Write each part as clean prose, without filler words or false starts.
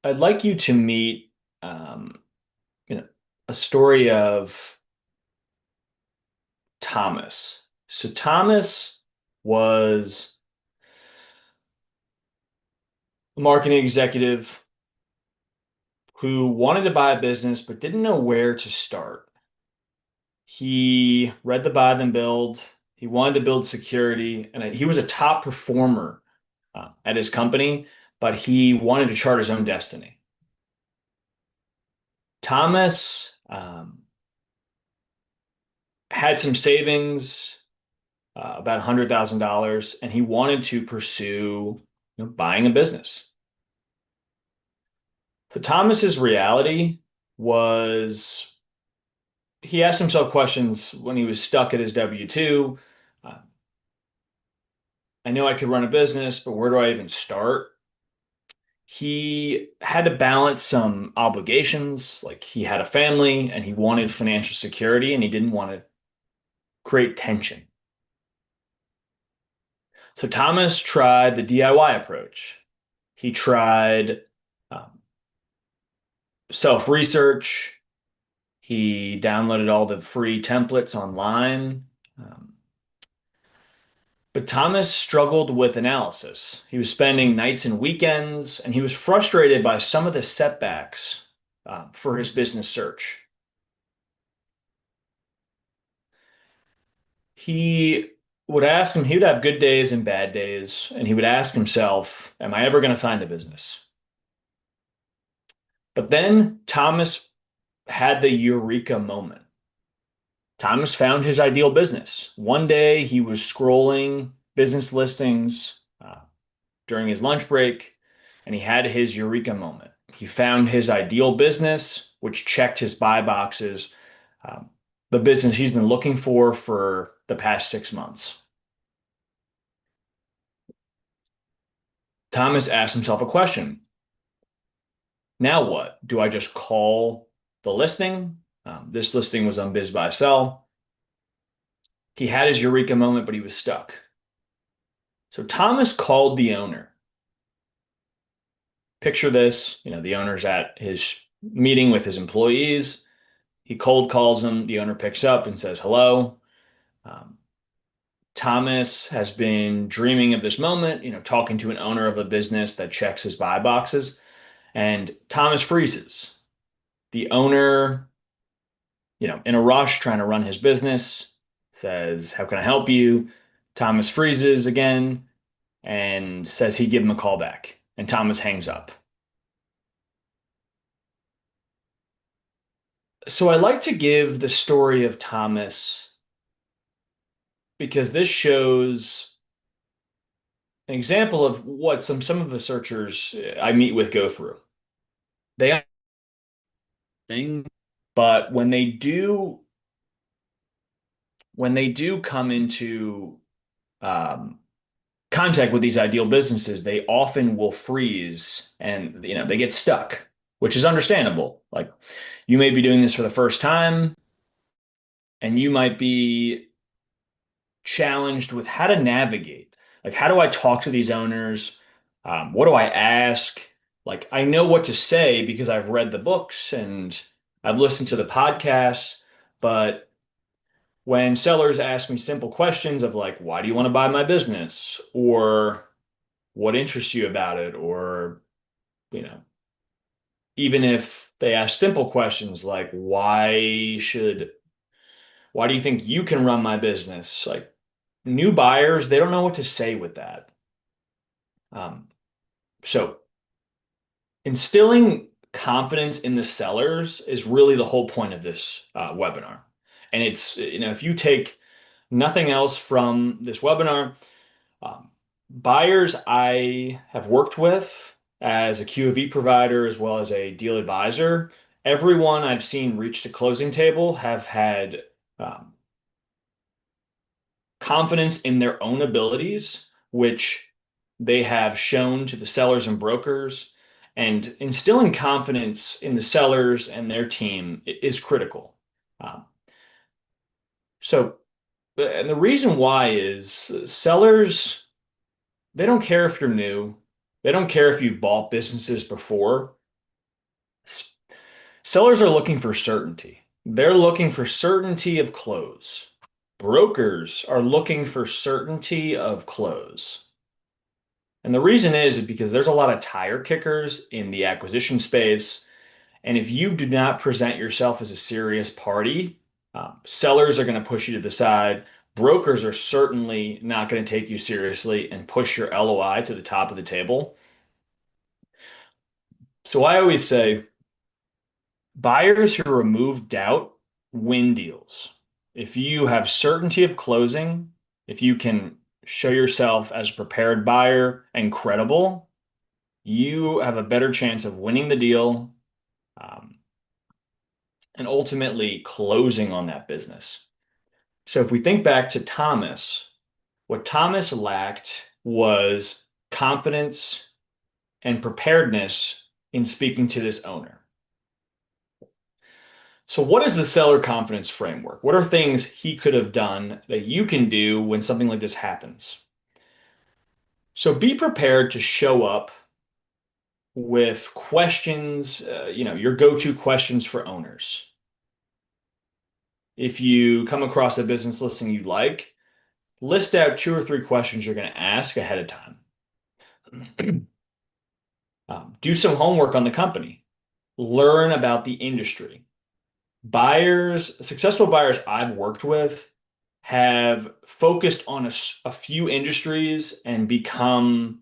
I'd like you to meet, um, you know, a story of Thomas. So Thomas was a marketing executive who wanted to buy a business but didn't know where to start. He read the buy then build. He wanted to build security, and he was a top performer at his company, but he wanted to chart his own destiny. Thomas had some savings, about $100,000, and he wanted to pursue, buying a business. So Thomas's reality was he asked himself questions when he was stuck at his W-2. Uh, I know I could run a business, but where do I even start? He had to balance some obligations, like he had a family and he wanted financial security and he didn't want to create tension. So Thomas tried the DIY approach. He tried um, self-research. He downloaded all the free templates online. Um, but Thomas struggled with analysis. He was spending nights and weekends, and he was frustrated by some of the setbacks for his business search. He he would have good days and bad days, and he would ask himself, am I ever going to find a business? But then Thomas had the eureka moment. Thomas found his ideal business. One day he was scrolling business listings during his lunch break, and he had his eureka moment. He found his ideal business, which checked his buy boxes, um, the business he's been looking for the past 6 months. Thomas asked himself a question. Now what? Do I just call the listing? This listing was on Biz Buy Sell. He had his eureka moment, but he was stuck. So Thomas called the owner. Picture this, the owner's at his meeting with his employees. He cold calls him. The owner picks up and says, hello. Um, Thomas has been dreaming of this moment, talking to an owner of a business that checks his buy boxes. And Thomas freezes. The owner, in a rush, trying to run his business, says, how can I help you? Thomas freezes again and says he'd give him a call back. And Thomas hangs up. So I like to give the story of Thomas because this shows an example of what some of the searchers I meet with go through. They have thing, but when they do come into um, contact with these ideal businesses, they often will freeze and they get stuck, which is understandable. Like you may be doing this for the first time, and you might be challenged with how to navigate. Like, how do I talk to these owners? What do I ask? Like, I know what to say because I've read the books and I've listened to the podcasts, but when sellers ask me simple questions of like, why do you want to buy my business? Or what interests you about it? Or, you know, even if they ask simple questions like, why do you think you can run my business? Like, new buyers, they don't know what to say with that. Um, so instilling confidence in the sellers is really the whole point of this webinar. And it's, if you take nothing else from this webinar, um, buyers I have worked with as a QOV provider as well as a deal advisor, everyone I've seen reach the closing table have had um, confidence in their own abilities, which they have shown to the sellers and brokers. And instilling confidence in the sellers and their team is critical. Um, so, and the reason why is sellers, they don't care if you're new. They don't care if you've bought businesses before. Sellers are looking for certainty. They're looking for certainty of close. Brokers are looking for certainty of close. And the reason is because there's a lot of tire kickers in the acquisition space. And if you do not present yourself as a serious party, sellers are going to push you to the side. Brokers are certainly not going to take you seriously and push your LOI to the top of the table. So I always say buyers who remove doubt win deals. If you have certainty of closing, if you can show yourself as a prepared buyer and credible, you have a better chance of winning the deal, um, and ultimately closing on that business. So if we think back to Thomas, what Thomas lacked was confidence and preparedness in speaking to this owner. So what is the seller confidence framework? What are things he could have done that you can do when something like this happens? So be prepared to show up with questions, your go-to questions for owners. If you come across a business listing you like, list out 2 or 3 questions you're going to ask ahead of time. Do some homework on the company. Learn about the industry. Successful buyers I've worked with have focused on a few industries and become,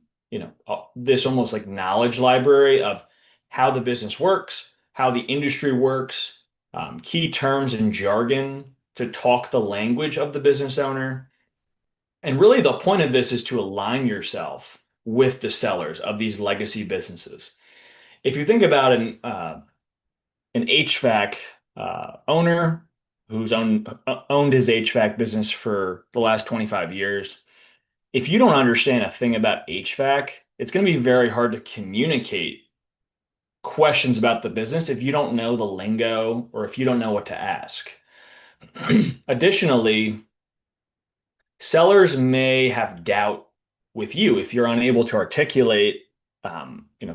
this almost like knowledge library of how the business works, how the industry works, key terms and jargon to talk the language of the business owner. And really, the point of this is to align yourself with the sellers of these legacy businesses. If you think about an HVAC owner who's owned his HVAC business for the last 25 years, if you don't understand a thing about HVAC, it's going to be very hard to communicate questions about the business if you don't know the lingo or if you don't know what to ask. Additionally, sellers may have doubt with you if you're unable to articulate,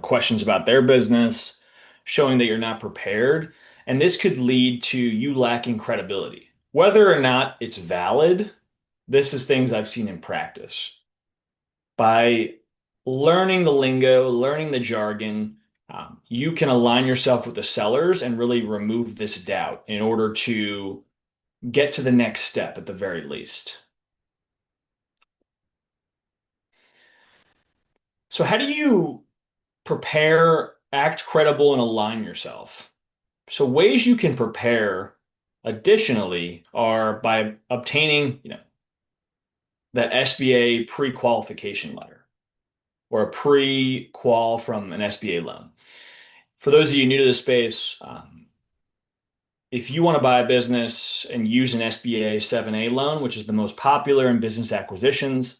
questions about their business, showing that you're not prepared, and this could lead to you lacking credibility. Whether or not it's valid, this is things I've seen in practice. By learning the lingo, learning the jargon, you can align yourself with the sellers and really remove this doubt in order to get to the next step at the very least. So how do you prepare, act credible, and align yourself? So ways you can prepare additionally are by obtaining, that SBA pre-qualification letter or a pre-qual from an SBA loan. For those of you new to the space, if you want to buy a business and use an SBA 7A loan, which is the most popular in business acquisitions,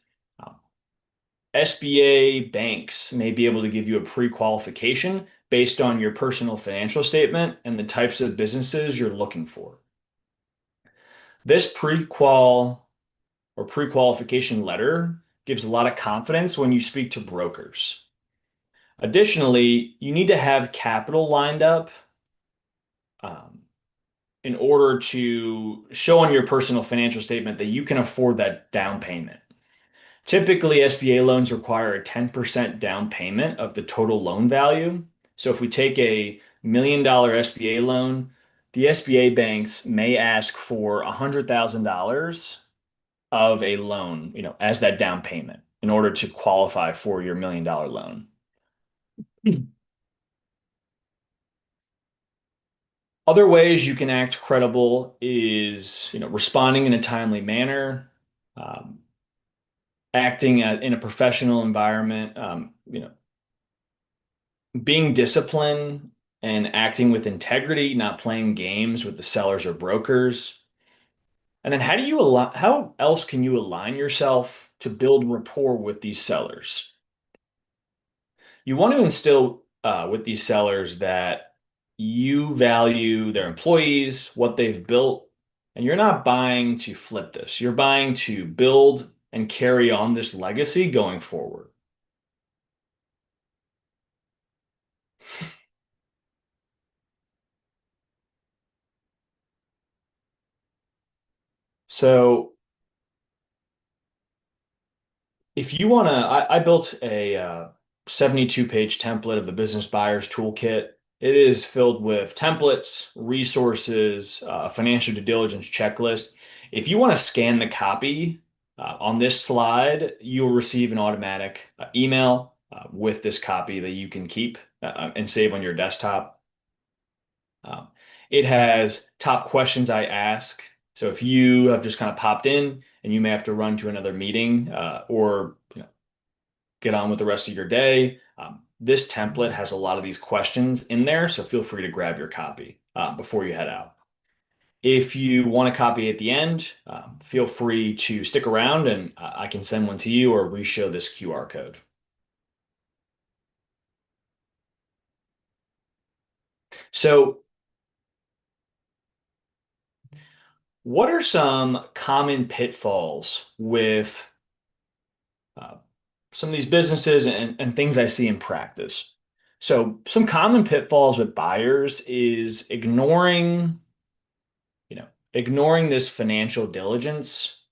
SBA banks may be able to give you a pre-qualification based on your personal financial statement and the types of businesses you're looking for. This pre-qual or pre-qualification letter gives a lot of confidence when you speak to brokers. Additionally, you need to have capital lined up um, in order to show on your personal financial statement that you can afford that down payment. Typically, SBA loans require a 10% down payment of the total loan value. So if we take a $1 million SBA loan, the SBA banks may ask for $100,000 of a loan, as that down payment in order to qualify for your $1 million loan. Other ways you can act credible is, responding in a timely manner, um, acting in a professional environment, being disciplined and acting with integrity, not playing games with the sellers or brokers. And then how else can you align yourself to build rapport with these sellers? You want to instill with these sellers that you value their employees, what they've built, and you're not buying to flip this. You're buying to build and carry on this legacy going forward. So if you want to, I built a 72-page template of the Business Buyer's Toolkit. It is filled with templates, resources, a financial due diligence checklist. If you want to scan the copy on this slide, you'll receive an automatic email with this copy that you can keep and save on your desktop. Um, it has top questions I ask. So if you have just kind of popped in and you may have to run to another meeting or get on with the rest of your day, this template has a lot of these questions in there. So feel free to grab your copy before you head out. If you want a copy at the end, feel free to stick around and I can send one to you or re-show this QR code. So what are some common pitfalls with uh, some of these businesses and things I see in practice? So some common pitfalls with buyers is ignoring this financial diligence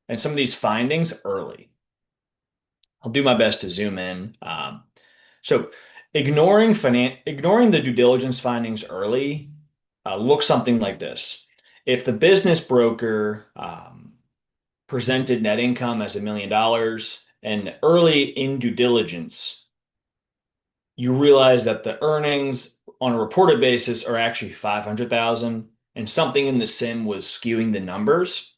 and some of these findings early. I'll do my best to zoom in. So ignoring the due diligence findings early looks something like this. If the business broker presented net income as $1 million and early in due diligence, you realize that the earnings on a reported basis are actually 500,000 and something in the sim was skewing the numbers.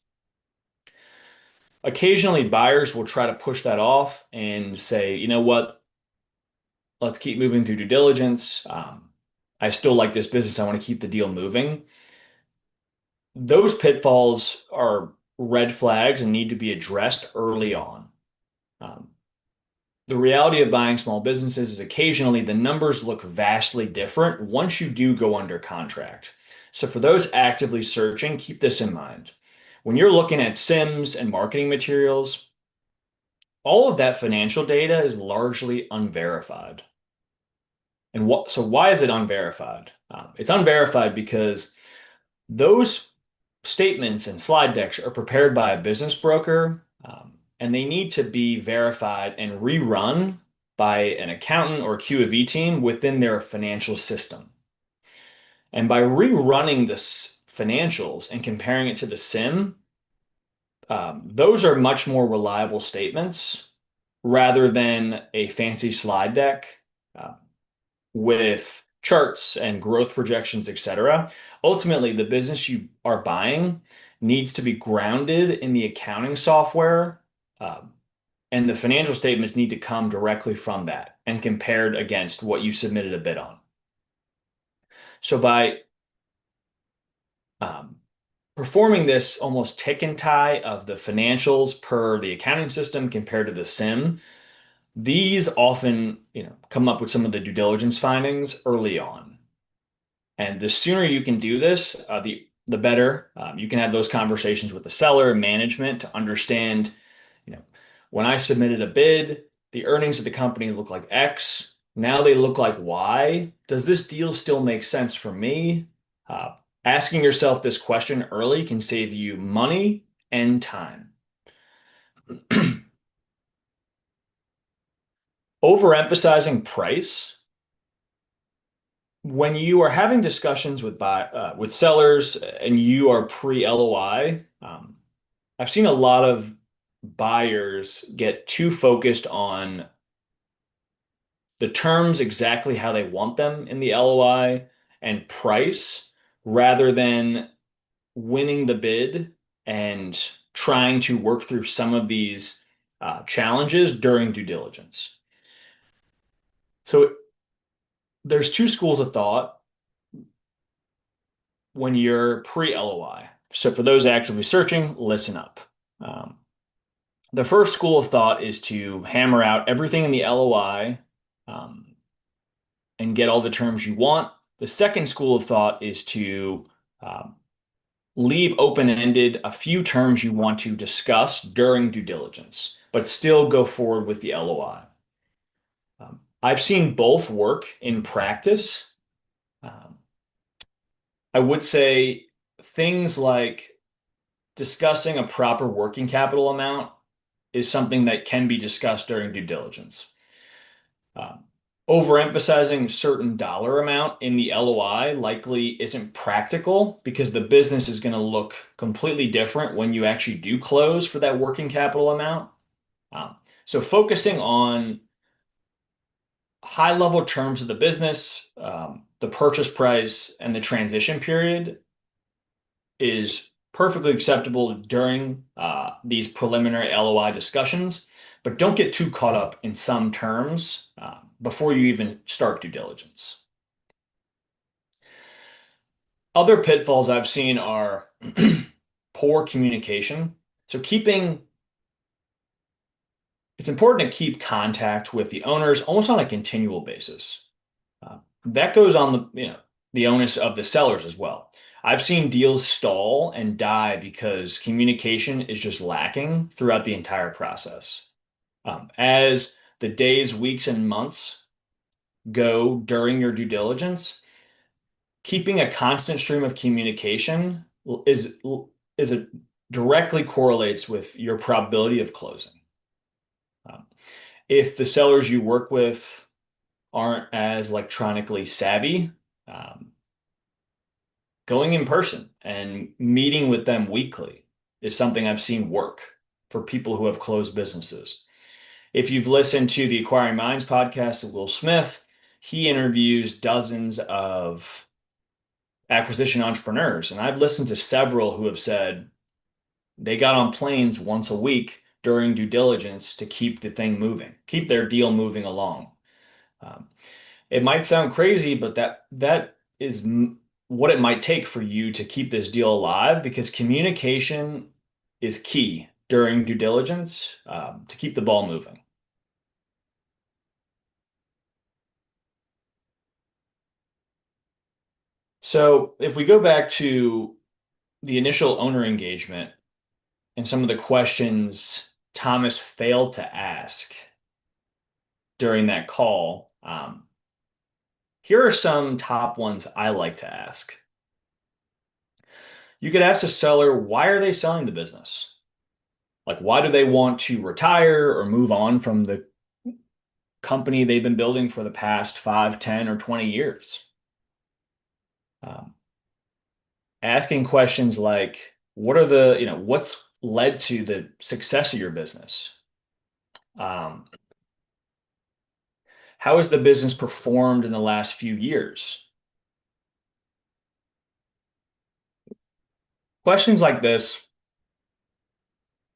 Occasionally, buyers will try to push that off and say, you know what, let's keep moving through due diligence. I still like this business. I want to keep the deal moving. Those pitfalls are red flags and need to be addressed early on. Um, the reality of buying small businesses is occasionally the numbers look vastly different once you do go under contract. So for those actively searching, keep this in mind. When you're looking at SIMs and marketing materials, all of that financial data is largely unverified. And so why is it unverified? It's unverified because those statements and slide decks are prepared by a business broker, and they need to be verified and rerun by an accountant or Q of E team within their financial system. And by rerunning the financials and comparing it to the SIM, those are much more reliable statements rather than a fancy slide deck uh, with charts and growth projections, etc. Ultimately, the business you are buying needs to be grounded in the accounting software, um, and the financial statements need to come directly from that and compared against what you submitted a bid on. So by um, performing this almost tick and tie of the financials per the accounting system compared to the SIM, these often, come up with some of the due diligence findings early on. And the sooner you can do this, the better. You can have those conversations with the seller management to understand, you know, when I submitted a bid, the earnings of the company look like X. Now they look like Y. Does this deal still make sense for me? Uh, Asking yourself this question early can save you money and time. Overemphasizing price when you are having discussions with sellers and you are pre-LOI, I've seen a lot of buyers get too focused on the terms exactly how they want them in the LOI and price rather than winning the bid and trying to work through some of these challenges during due diligence. So there's two schools of thought when you're pre-LOI. So for those actively searching, listen up. Um, the first school of thought is to hammer out everything in the LOI um, and get all the terms you want. The second school of thought is to um, leave open-ended a few terms you want to discuss during due diligence, but still go forward with the LOI. I've seen both work in practice. Um, I would say things like discussing a proper working capital amount is something that can be discussed during due diligence. Um, Overemphasizing certain dollar amount in the LOI likely isn't practical because the business is going to look completely different when you actually do close for that working capital amount. Um, so focusing on high level terms of the business, the purchase price, and the transition period is perfectly acceptable during these preliminary LOI discussions, but don't get too caught up in some terms before you even start due diligence. Other pitfalls I've seen are poor communication. So it's important to keep contact with the owners almost on a continual basis. That goes on the onus of the sellers as well. I've seen deals stall and die because communication is just lacking throughout the entire process. As the days, weeks, and months go during your due diligence, keeping a constant stream of communication is a directly correlates with your probability of closing. Um, if the sellers you work with aren't as electronically savvy, um, going in person and meeting with them weekly is something I've seen work for people who have closed businesses. If you've listened to the Acquiring Minds podcast of Will Smith, he interviews dozens of acquisition entrepreneurs. And I've listened to several who have said they got on planes once a week during due diligence to keep the thing moving, keep their deal moving along. Um, it might sound crazy, but that is what it might take for you to keep this deal alive because communication is key during due diligence to keep the ball moving. So if we go back to the initial owner engagement and some of the questions Thomas failed to ask during that call, here are some top ones I like to ask. You could ask the seller, why are they selling the business? Like, why do they want to retire or move on from the company they've been building for the past 5, 10, or 20 years? Um, Asking questions like, what's led to the success of your business? Um, how has the business performed in the last few years? Questions like this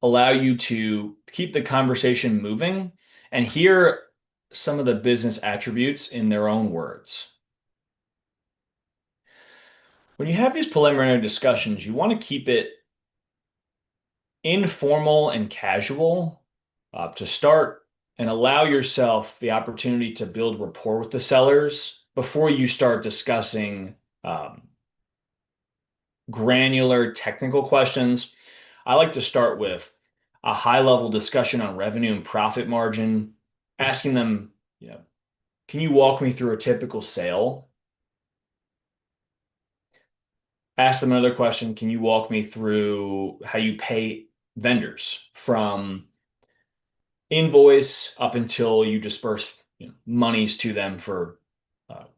allow you to keep the conversation moving and hear some of the business attributes in their own words. When you have these preliminary discussions, you want to keep it informal and casual to start and allow yourself the opportunity to build rapport with the sellers before you start discussing granular technical questions. I like to start with a high level discussion on revenue and profit margin, asking them, can you walk me through a typical sale? Ask them another question. Can you walk me through how you pay vendors from invoice up until you disperse monies to them for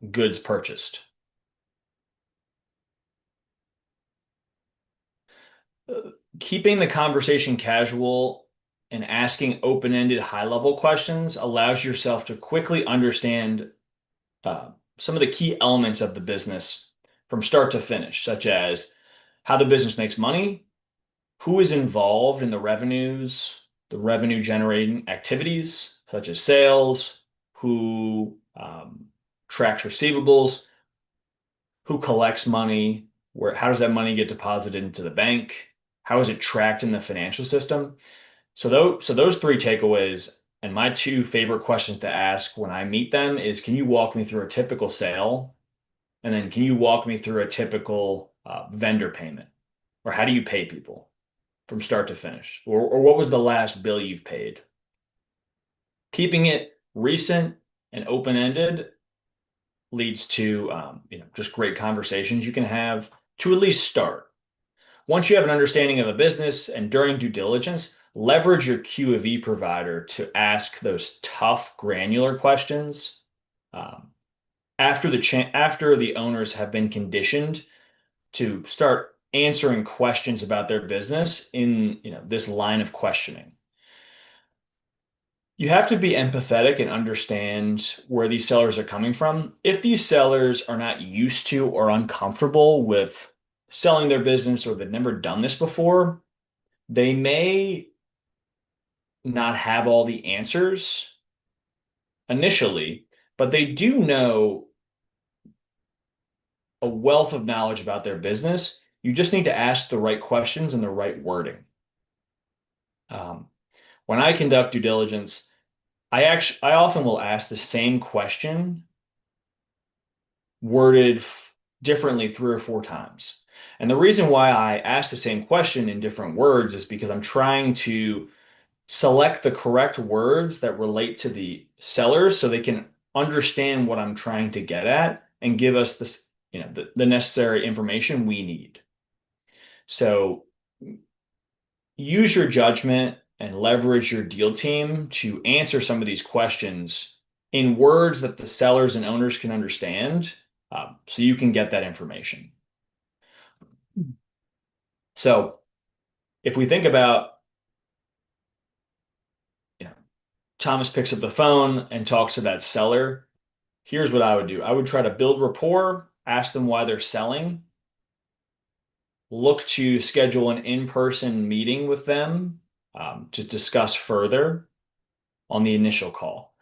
goods purchased? Keeping the conversation casual and asking open-ended high-level questions allows yourself to quickly understand uh, some of the key elements of the business from start to finish, such as how the business makes money, who is involved in the revenues, the revenue generating activities, such as sales, who tracks receivables, who collects money, how does that money get deposited into the bank, how is it tracked in the financial system. So those three takeaways and my two favorite questions to ask when I meet them is, can you walk me through a typical sale? And then can you walk me through a typical vendor payment? Or how do you pay people from start to finish? Or what was the last bill you've paid? Keeping it recent and open-ended leads to just great conversations you can have to at least start. Once you have an understanding of a business and during due diligence, leverage your Q of E provider to ask those tough, granular questions um, after the owners have been conditioned to start answering questions about their business in this line of questioning. You have to be empathetic and understand where these sellers are coming from. If these sellers are not used to or uncomfortable with selling their business or they've never done this before, they may not have all the answers initially, but they do know a wealth of knowledge about their business. You just need to ask the right questions and the right wording. Um, when I conduct due diligence, I often will ask the same question worded differently 3 or 4 times. And the reason why I ask the same question in different words is because I'm trying to select the correct words that relate to the sellers so they can understand what I'm trying to get at and give us this, the necessary information we need. So use your judgment and leverage your deal team to answer some of these questions in words that the sellers and owners can understand, so you can get that information. So if we think about, you know, Thomas picks up the phone and talks to that seller, here's what I would do. I would try to build rapport, ask them why they're selling, look to schedule an in-person meeting with them to discuss further on the initial call.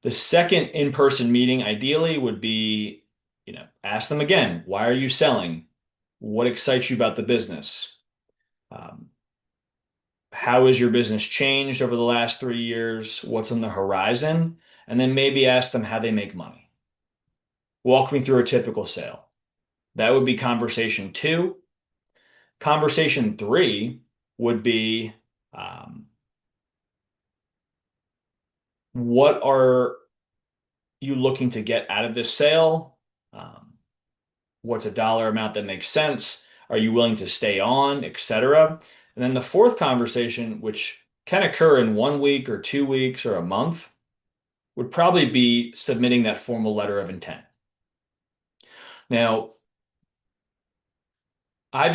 The second in-person meeting ideally would be, ask them again, why are you selling? What excites you about the business? Um, how has your business changed over the last 3 years? What's on the horizon? And then maybe ask them how they make money. Walk me through a typical sale. That would be conversation two. Conversation three would be, what are you looking to get out of this sale? What's a dollar amount that makes sense? Are you willing to stay on, etc.? And then the fourth conversation, which can occur in 1 week or 2 weeks or a month, would probably be submitting that formal letter of intent. Now, I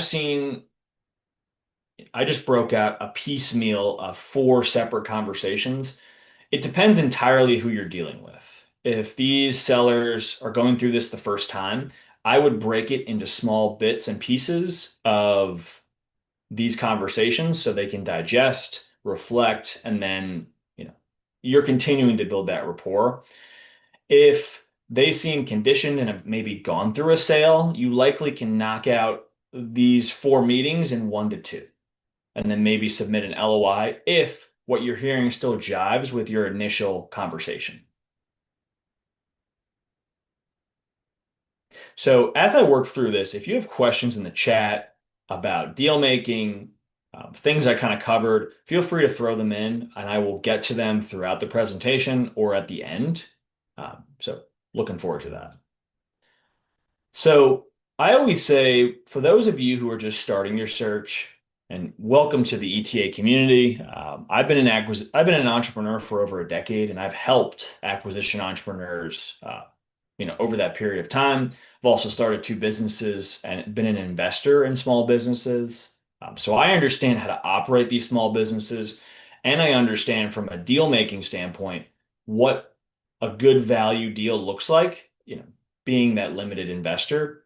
just broke out a piecemeal of 4 separate conversations. It depends entirely who you're dealing with. If these sellers are going through this the first time, I would break it into small bits and pieces of these conversations so they can digest, reflect, and then, you're continuing to build that rapport. If they seem conditioned and have maybe gone through a sale, you likely can knock out these 4 meetings in 1 to 2 and then maybe submit an LOI if what you're hearing still jives with your initial conversation. So as I work through this, if you have questions in the chat about deal making, things I kind of covered, feel free to throw them in and I will get to them throughout the presentation or at the end. So looking forward to that. So I always say, for those of you who are just starting your search, and welcome to the ETA community. I've been an entrepreneur for over a decade, and I've helped acquisition entrepreneurs, over that period of time. I've also started 2 businesses and been an investor in small businesses. So I understand how to operate these small businesses, and I understand from a deal making standpoint what a good value deal looks like, being that limited investor.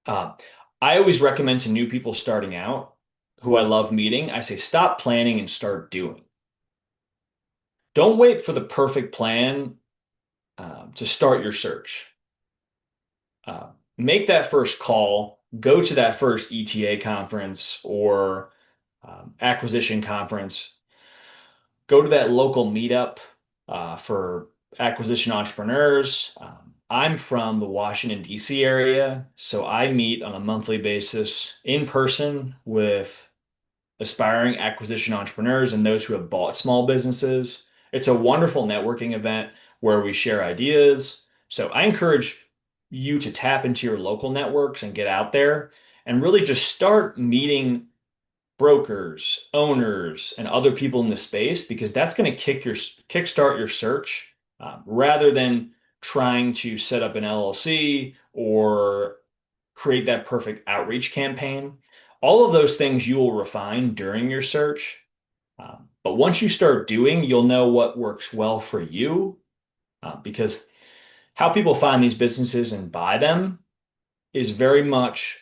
Uh, I always recommend to new people starting out who I love meeting, I say, stop planning and start doing. Don't wait for the perfect plan to start your search. Make that first call, go to that first ETA conference or acquisition conference, go to that local meetup for acquisition entrepreneurs. I'm from the Washington, D.C. area, so I meet on a monthly basis in person with aspiring acquisition entrepreneurs and those who have bought small businesses. It's a wonderful networking event where we share ideas. So I encourage you to tap into your local networks and get out there and really just start meeting brokers, owners, and other people in the space because that's going to kickstart your search rather than trying to set up an LLC or create that perfect outreach campaign. All of those things you will refine during your search. But once you start doing, you'll know what works well for you because how people find these businesses and buy them is very much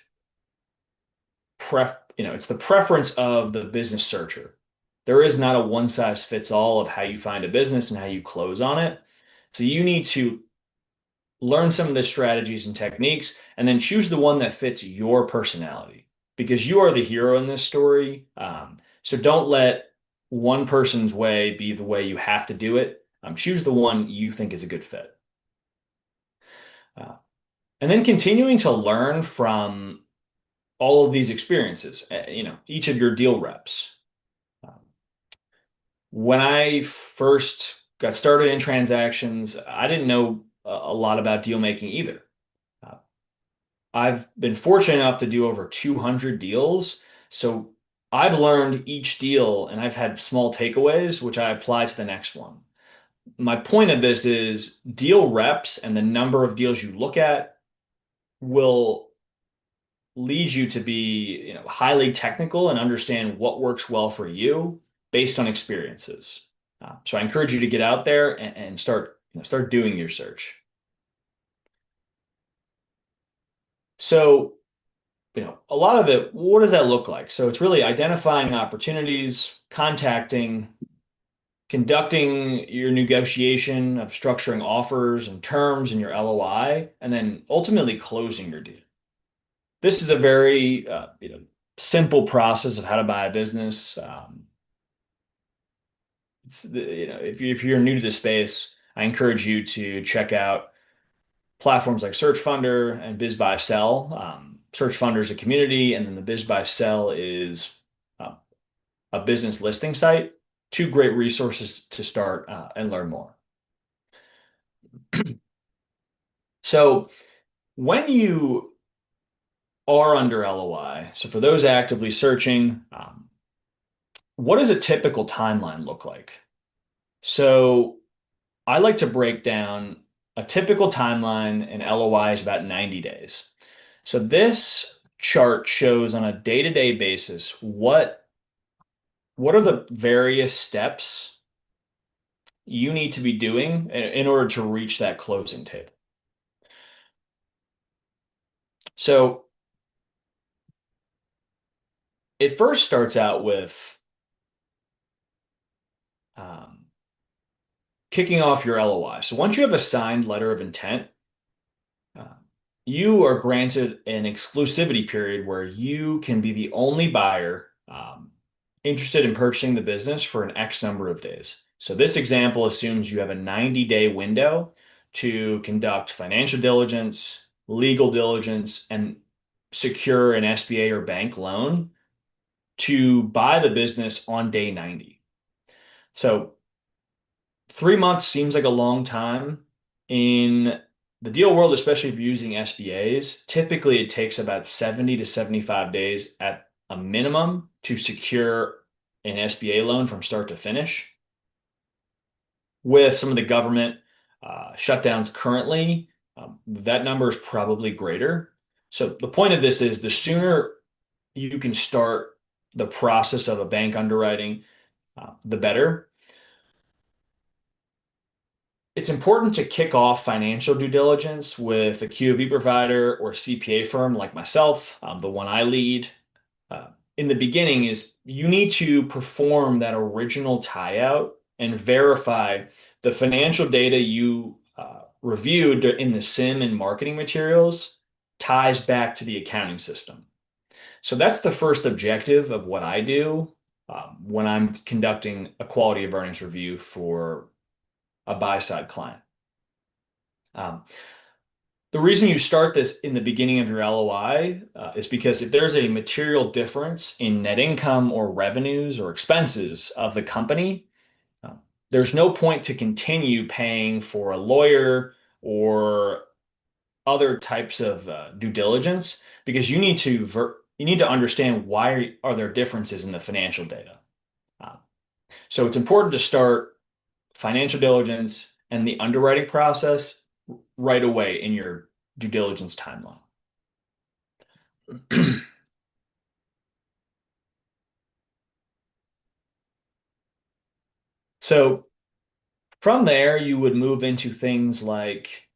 it's the preference of the business searcher. There is not a one size fits all of how you find a business and how you close on it. So you need to learn some of the strategies and techniques and then choose the one that fits your personality because you are the hero in this story. So don't let one person's way be the way you have to do it. Choose the one you think is a good fit. Uh, and then continuing to learn from all of these experiences, each of your deal reps. Um, when I first got started in transactions, I didn't know a lot about deal making either. Uh, I've been fortunate enough to do over 200 deals. So I've learned each deal and I've had small takeaways, which I apply to the next one. My point of this is deal reps and the number of deals you look at will lead you to be, highly technical and understand what works well for you based on experiences. So I encourage you to get out there and start doing your search. So, a lot of it, what does that look like? So it's really identifying opportunities, contacting, conducting your negotiation of structuring offers and terms in your LOI, and then ultimately closing your deal. This is a very simple process of how to buy a business. If you're new to the space, I encourage you to check out platforms like Search Funder and Biz Buy Sell. Search Funder is a community, and then the Biz Buy Sell is uh, a business listing site. Two great resources to start and learn more. So when you are under LOI, so for those actively searching, what does a typical timeline look like? So I like to break down a typical timeline in LOI is about 90 days. So this chart shows on a day-to-day basis what are the various steps you need to be doing in order to reach that closing table. So it first starts out with um, kicking off your LOI. So once you have a signed letter of intent, uh, you are granted an exclusivity period where you can be the only buyer interested in purchasing the business for an X number of days. So this example assumes you have a 90-day window to conduct financial diligence, legal diligence, and secure an SBA or bank loan to buy the business on day 90. So 3 months seems like a long time. In the deal world, especially if you're using SBAs, typically it takes about 70 to 75 days at a minimum to secure an SBA loan from start to finish. With some of the government shutdowns currently, that number is probably greater. So the point of this is the sooner you can start the process of a bank underwriting, the better. It's important to kick off financial due diligence with a QOV provider or CPA firm like myself, the one I lead. In the beginning is you need to perform that original tie out and verify the financial data you reviewed in the SIM and marketing materials ties back to the accounting system. So that's the first objective of what I do when I'm conducting a quality of earnings review for a buy side client. Um, the reason you start this in the beginning of your LOI is because if there's a material difference in net income or revenues or expenses of the company, uh, there's no point to continue paying for a lawyer or other types of due diligence because you need to understand why are there differences in the financial data. Uh, so it's important to start financial diligence and the underwriting process right away in your due diligence timeline. So from there, you would move into things like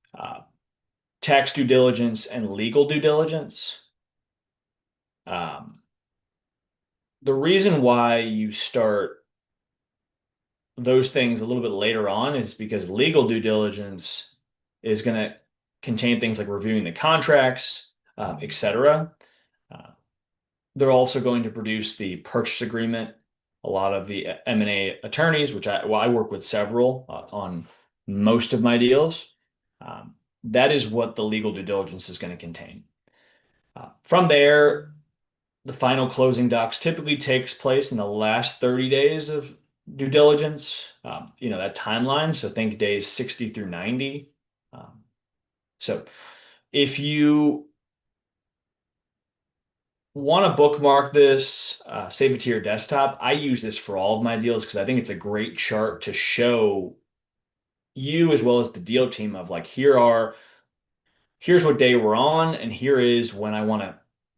tax due diligence and legal due diligence. Um, the reason why you start those things a little bit later on is because legal due diligence is going to contain things like reviewing the contracts, etc. Uh, they're also going to produce the purchase agreement. A lot of the M&A attorneys, I work with several on most of my deals, um, that is what the legal due diligence is going to contain. From there, the final closing docs typically takes place in the last 30 days of due diligence, that timeline. So think days 60 through 90. Um, so if you want to bookmark this, save it to your desktop, I use this for all of my deals because I think it's a great chart to show you as well as the deal team of like, here's what day we're on, and here is when I want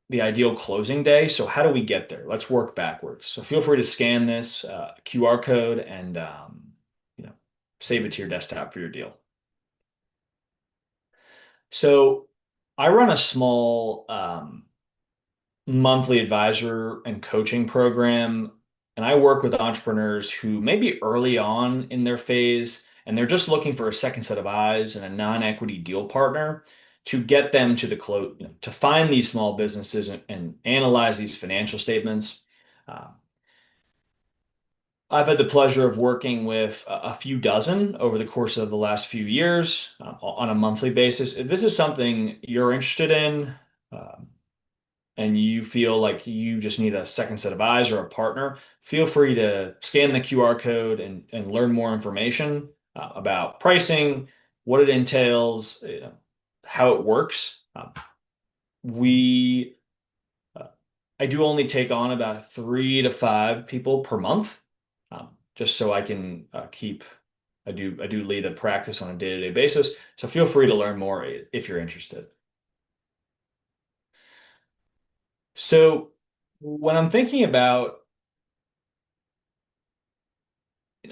the ideal closing day. So how do we get there? Let's work backwards. So feel free to scan this QR code and you know save it to your desktop for your deal. So I run a small monthly advisor and coaching program, and I work with entrepreneurs who may be early on in their phase and they're just looking for a second set of eyes and a non-equity deal partner to get them to the close, to find these small businesses and analyze these financial statements. Uh, I've had the pleasure of working with a few dozen over the course of the last few years on a monthly basis. If this is something you're interested in, um, and you feel like you just need a second set of eyes or a partner, feel free to scan the QR code and learn more information about pricing, what it entails, how it works. We, uh, I do only take on about 3 to 5 people per month, just so I can keep. I do lead a practice on a day-to-day basis. So feel free to learn more if you're interested. So when I'm thinking about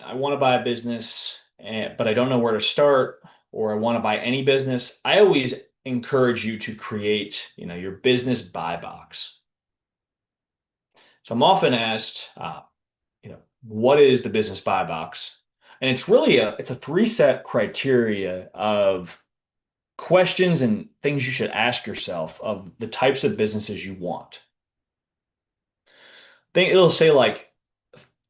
I want to buy a business, but I don't know where to start, or I want to buy any business, I always encourage you to create, your business buy box. So I'm often asked, what is the business buy box? And it's really it's a 3 set criteria of questions and things you should ask yourself of the types of businesses you want. It'll say like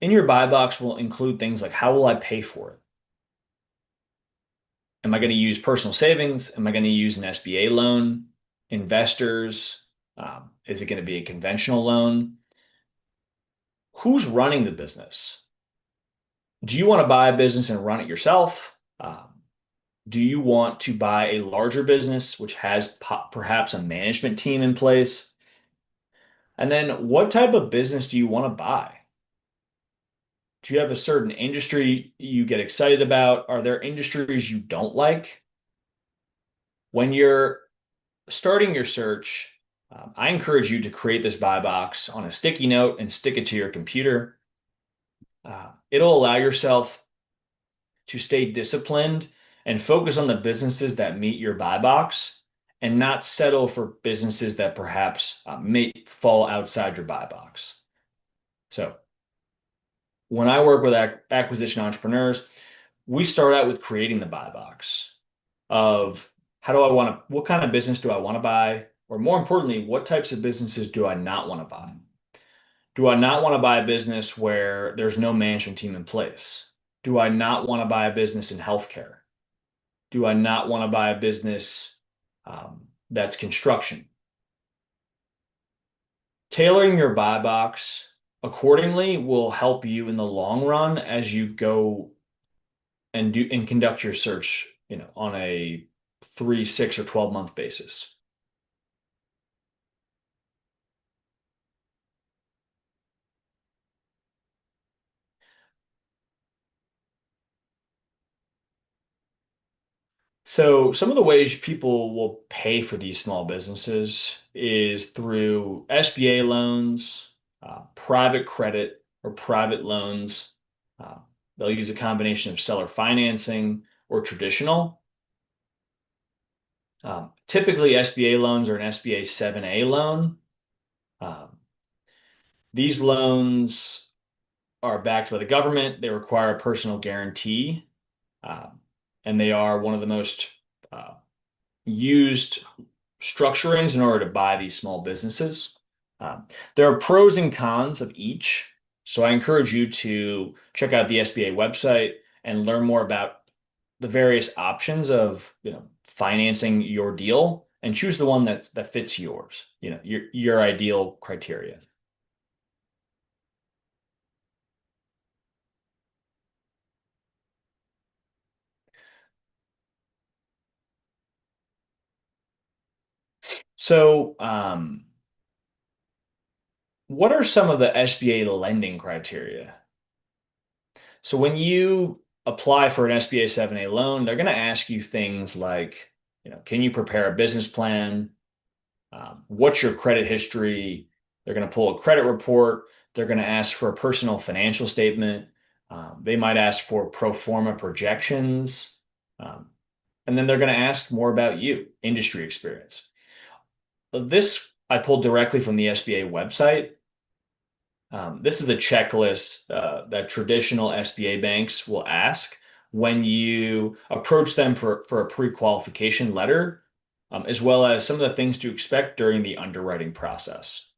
in your buy box will include things like how will I pay for it? Am I going to use personal savings? Am I going to use an SBA loan? Investors? Is it going to be a conventional loan? Who's running the business? Do you want to buy a business and run it yourself? Do you want to buy a larger business which has perhaps a management team in place? And then what type of business do you want to buy? Do you have a certain industry you get excited about? Are there industries you don't like? When you're starting your search, I encourage you to create this buy box on a sticky note and stick it to your computer. It'll allow yourself to stay disciplined and focus on the businesses that meet your buy box and not settle for businesses that perhaps may fall outside your buy box. So when I work with acquisition entrepreneurs, we start out with creating the buy box of what kind of business do I want to buy? Or more importantly, what types of businesses do I not want to buy? Do I not want to buy a business where there's no management team in place? Do I not want to buy a business in healthcare? Do I not want to buy a business that's construction? Tailoring your buy box accordingly will help you in the long run as you go and conduct your search, on a 3, 6, or 12-month basis. So some of the ways people will pay for these small businesses is through SBA loans, private credit or private loans. Uh, they'll use a combination of seller financing or traditional. Typically, SBA loans are an SBA 7A loan. Um, these loans are backed by the government. They require a personal guarantee, um, and they are one of the most uh, used structurings in order to buy these small businesses. Um, there are pros and cons of each. So I encourage you to check out the SBA website and learn more about the various options of, financing your deal and choose the one that fits yours, your ideal criteria. So, what are some of the SBA lending criteria? So when you apply for an SBA 7A loan, they're going to ask you things like, can you prepare a business plan? What's your credit history? They're going to pull a credit report. They're going to ask for a personal financial statement. They might ask for pro forma projections. Um, and then they're going to ask more about you, industry experience. This I pulled directly from the SBA website. This is a checklist that traditional SBA banks will ask when you approach them for a pre-qualification letter, as well as some of the things to expect during the underwriting process.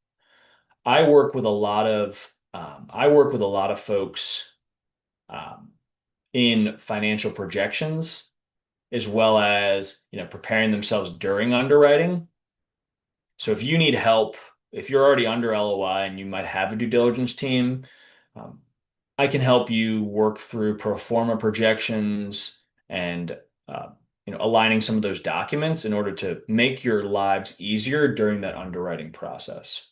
I work with a lot of folks um, in financial projections, as well as preparing themselves during underwriting. So if you need help, if you're already under LOI and you might have a due diligence team, um, I can help you work through pro forma projections and uh, aligning some of those documents in order to make your lives easier during that underwriting process.